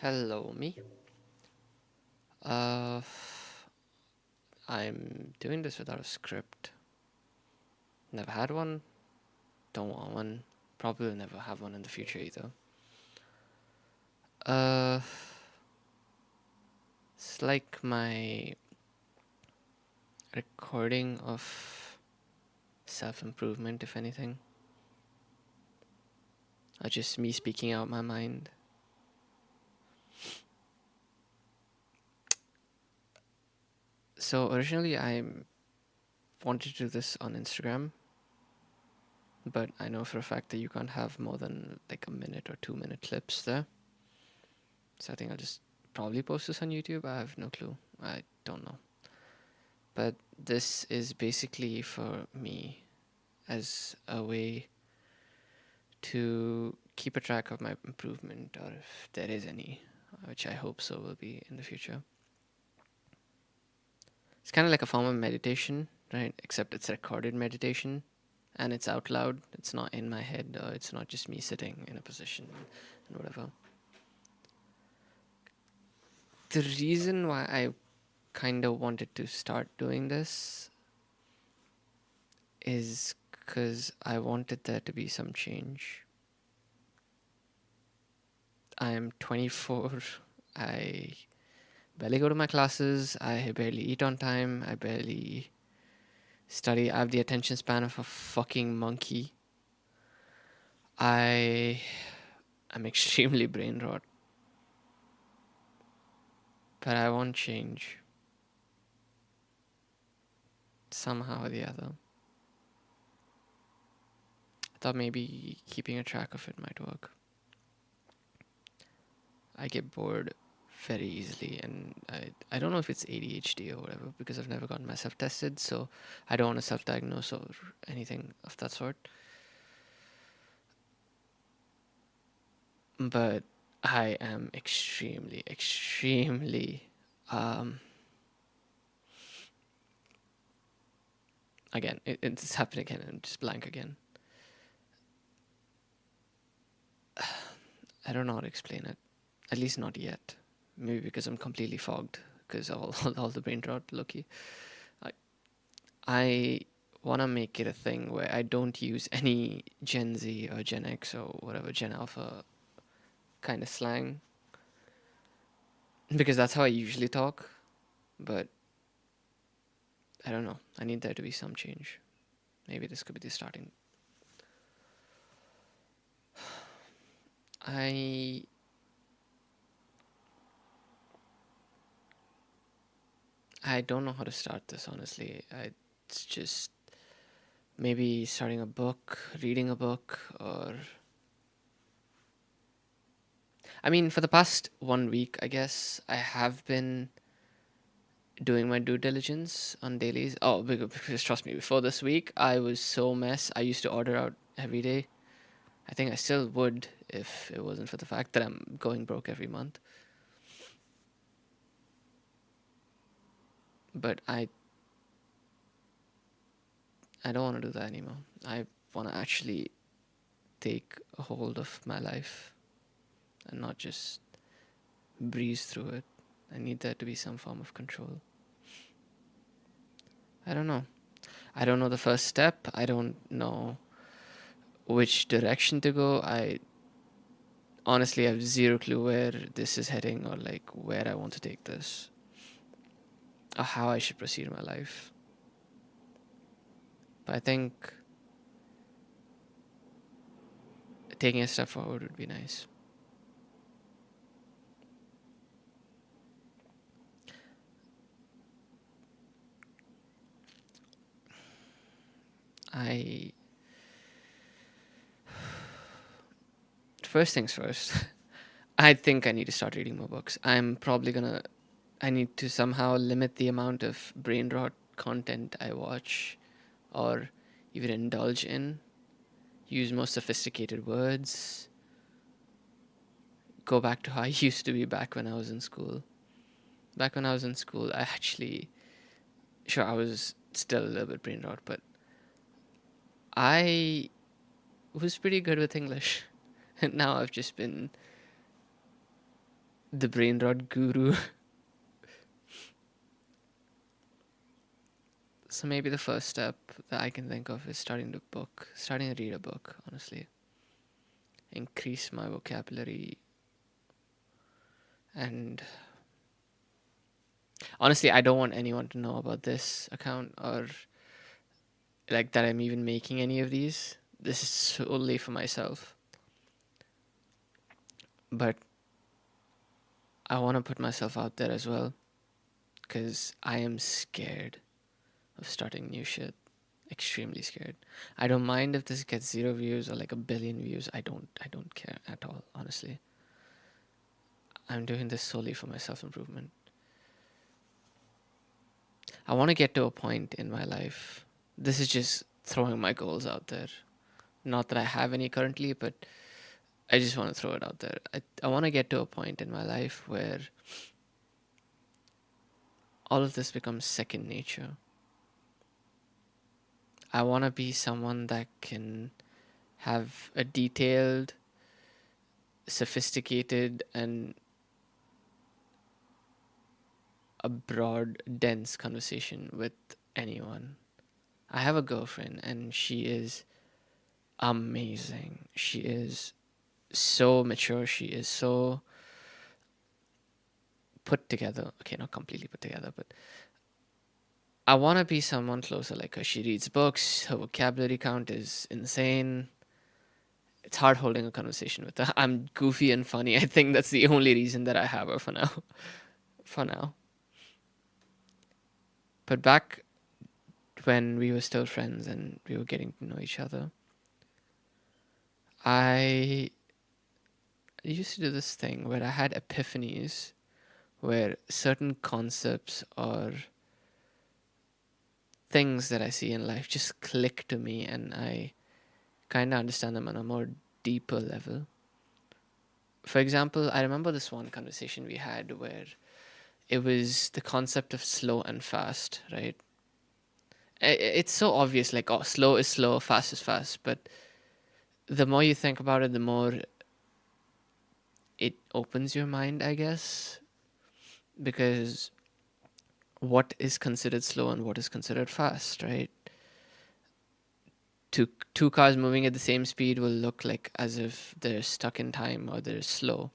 Hello, me. Uh, I'm doing this without a script. Never had one, don't want one, probably will never have one in the future either. Uh, it's like my recording of self improvement, if anything, or just me speaking out my mind. So originally, I wanted to do this on Instagram, but I know for a fact that you can't have more than like a minute or 2 minute clips there. So I think I'll just probably post this on YouTube. I have no clue. I don't know. But this is basically for me as a way to keep a track of my improvement, or if there is any, which I hope so will be in the future. It's kind of like a form of meditation, right? Except it's recorded meditation and it's out loud. It's not in my head, or it's not just me sitting in a position and whatever. The reason why I kind of wanted to start doing this is because I wanted there to be some change. I'm 24. I barely go to my classes. I barely eat on time. I barely study. I have the attention span of a fucking monkey. I am extremely brain rot. But I want change. Somehow or the other. I thought maybe keeping a track of it might work. I get bored very easily, and I don't know if it's ADHD or whatever, because I've never gotten myself tested, so I don't want to self-diagnose or anything of that sort. But I am extremely um again, it's happened again. I'm just blank again. I don't know how to explain it. At least not yet. Maybe because I'm completely fogged because all the brain rot. Lucky. I want to make it a thing where I don't use any Gen Z or Gen X or whatever Gen Alpha kind of slang, because that's how I usually talk. But I don't know. I need there to be some change. Maybe this could be the starting. I I don't know how to start this, honestly. It's just maybe starting a book, reading a book, or I mean, for the past 1 week, I guess I have been doing my due diligence on dailies. Oh, because trust me, before this week, I was so mess. I used to order out every day. I think I still would if it wasn't for the fact that I'm going broke every month. But I don't want to do that anymore. I want to actually take a hold of my life and not just breeze through it. I need there to be some form of control. I don't know. I don't know the first step. I don't know which direction to go. I honestly have zero clue where this is heading, or like where I want to take this, or how I should proceed in my life. But I think taking a step forward would be nice. I First things first. I think I need to start reading more books. I need to somehow limit the amount of brain rot content I watch or even indulge in. Use more sophisticated words. Go back to how I used to be back when I was in school. Back when I was in school, I actually, sure, I was still a little bit brain rot, but I was pretty good with English. And now I've just been the brain rot guru. So maybe the first step that I can think of is starting to read a book, honestly. Increase my vocabulary. And honestly, I don't want anyone to know about this account or like that I'm even making any of these. This is solely for myself. But I want to put myself out there as well because I am scared of starting new shit. Extremely scared. I don't mind if this gets 0 views or like 1 billion views. I don't care at all, honestly. I'm doing this solely for my self improvement. I want to get to a point in my life. This is just throwing my goals out there. Not that I have any currently, but I just want to throw it out there. I want to get to a point in my life where all of this becomes second nature. I want to be someone that can have a detailed, sophisticated, and a broad, dense conversation with anyone. I have a girlfriend and she is amazing. She is so mature. She is so put together. Okay, not completely put together, but I want to be someone closer like her. She reads books. Her vocabulary count is insane. It's hard holding a conversation with her. I'm goofy and funny. I think that's the only reason that I have her for now. For now. But back when we were still friends and we were getting to know each other, I used to do this thing where I had epiphanies where certain concepts or things that I see in life just click to me and I kind of understand them on a more deeper level. For example, I remember this one conversation we had where it was the concept of slow and fast, right? It's so obvious, like, oh, slow is slow, fast is fast. But the more you think about it, the more it opens your mind, I guess. Because what is considered slow and what is considered fast, right? Two cars moving at the same speed will look like as if they're stuck in time or they're slow.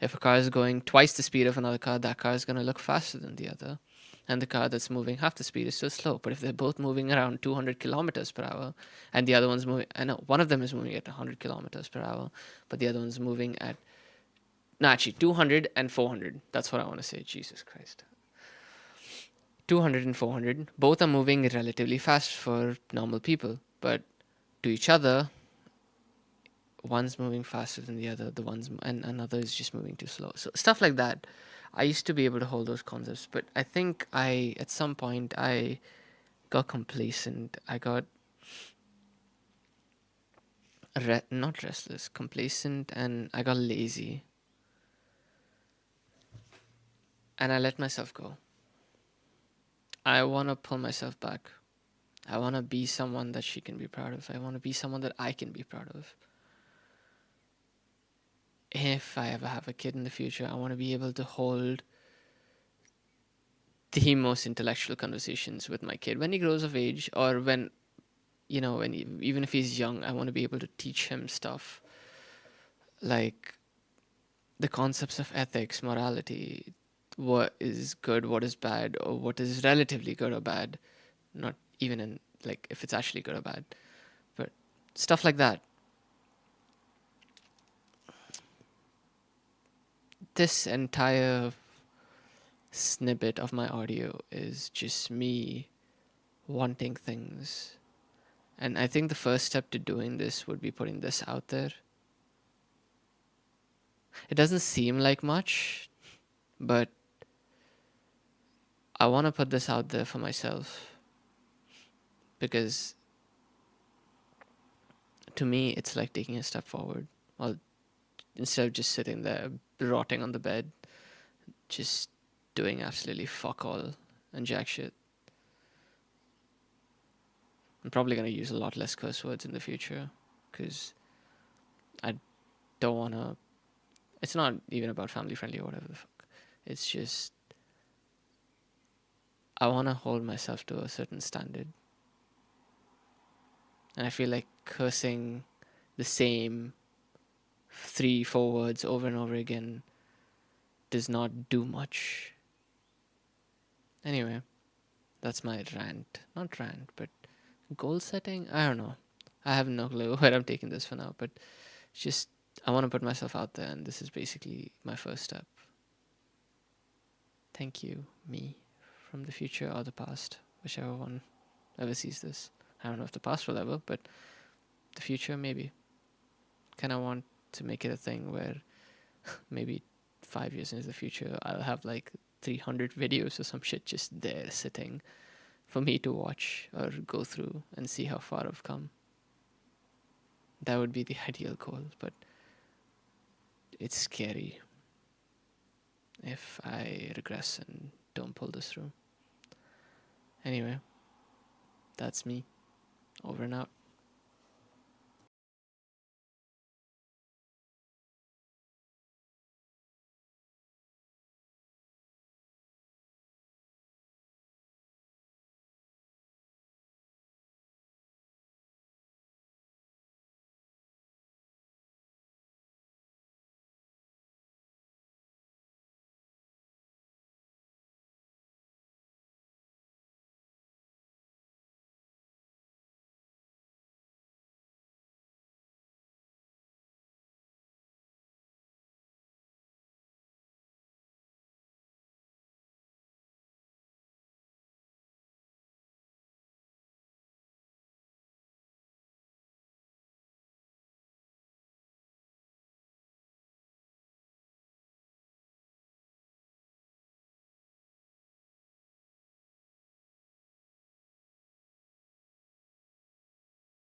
If a car is going twice the speed of another car, that car is going to look faster than the other. And the car that's moving half the speed is still slow. But if they're both moving around 200 kilometers per hour and the other one's moving, I know one of them is moving at 100 kilometers per hour, but the other one's moving at, no, actually 200 and 400. That's what I want to say. Jesus Christ. 200 and 400, both are moving relatively fast for normal people, but to each other, one's moving faster than the other, and another is just moving too slow. So stuff like that. I used to be able to hold those concepts, but I think at some point I got complacent. I got not restless, complacent, and I got lazy. And I let myself go. I want to pull myself back. I want to be someone that she can be proud of. I want to be someone that I can be proud of. If I ever have a kid in the future, I want to be able to hold the most intellectual conversations with my kid when he grows of age, or when, even if he's young, I want to be able to teach him stuff like the concepts of ethics, morality, what is good, what is bad, or what is relatively good or bad. Not even in, like, if it's actually good or bad, but stuff like that. This entire snippet of my audio is just me wanting things. And I think the first step to doing this would be putting this out there. It doesn't seem like much, but I want to put this out there for myself because to me, it's like taking a step forward. Well, instead of just sitting there rotting on the bed, just doing absolutely fuck all and jack shit. I'm probably going to use a lot less curse words in the future because I don't want to It's not even about family friendly or whatever the fuck. It's just I want to hold myself to a certain standard, and I feel like cursing the same 3, 4 words over and over again does not do much. Anyway, that's my rant. Not rant, but goal setting? I don't know. I have no clue where I'm taking this for now, but just I want to put myself out there, and this is basically my first step. Thank you, me, from the future or the past, whichever one ever sees this. I don't know if the past will ever, but the future maybe. Kind of want to make it a thing where maybe 5 years into the future, I'll have like 300 videos or some shit just there sitting for me to watch or go through and see how far I've come. That would be the ideal goal, but it's scary if I regress and don't pull this through. Anyway, that's me. Over and out.